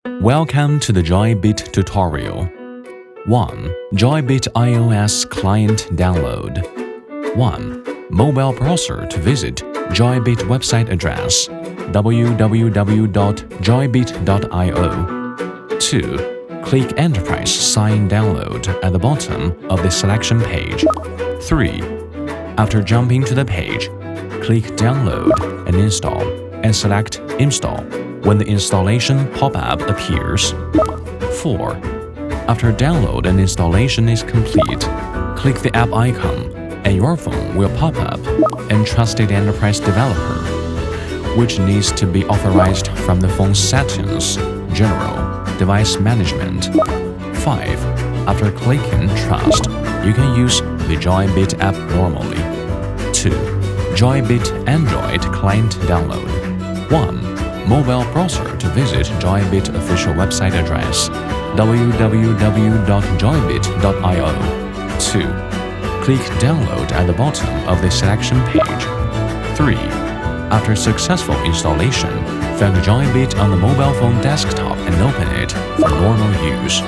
Welcome to the JoyBit tutorial. 1. JoyBit iOS client download. 1. Mobile browser to visit JoyBit website address www.joybit.io. 2. Click Enterprise Sign Download at the bottom of the selection page. 3. After jumping to the page, click Download and Install and select Install when the installation pop-up appears. 4. After download and installation is complete, click the app icon and your phone will pop up and Trusted Enterprise Developer, which needs to be authorized from the phone settings, General, Device Management. 5. After clicking Trust, you can use the JoyBit app normally. 2. JoyBit Android client download. 1. Mobile browser to visit JoyBit official website address www.joybit.io. 2. Click Download at the bottom of the selection page. 3. After successful installation, find JoyBit on the mobile phone desktop and open it for normal use.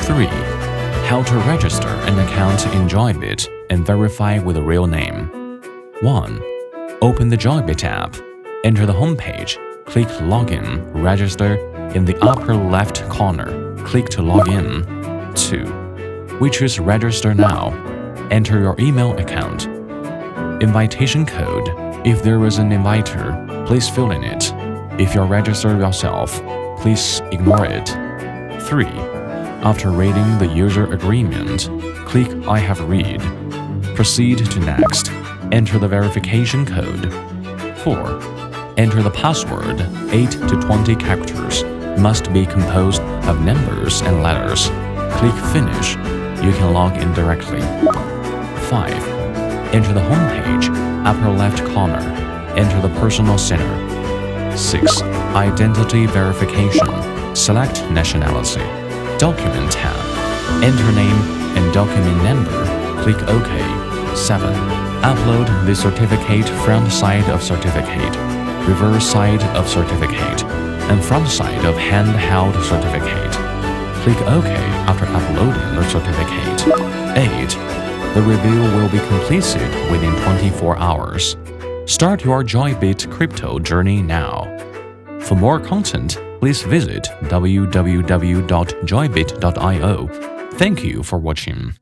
3. How to register an account in JoyBit and verify with a real name. 1. Open the JoyBit app. Enter the home page. Click Login, Register in the upper left corner. Click to log in. 2. We choose Register now. Enter your email account. Invitation code. If there is an inviter, please fill in it. If you're registered yourself, please ignore it. 3. After reading the user agreement, click I have read. Proceed to next. Enter the verification code. 4. Enter the password, 8 to 20 characters, must be composed of numbers and letters. Click Finish. You can log in directly. 5. Enter the home page, upper left corner. Enter the personal center. 6. Identity verification. Select nationality. Document tab. Enter name and document number. Click OK. 7. Upload the certificate front side of certificate, reverse side of certificate, and front side of handheld certificate. Click OK after uploading the certificate. 8. The review will be completed within 24 hours. Start your JoyBit crypto journey now. For more content, please visit www.joybit.io. Thank you for watching.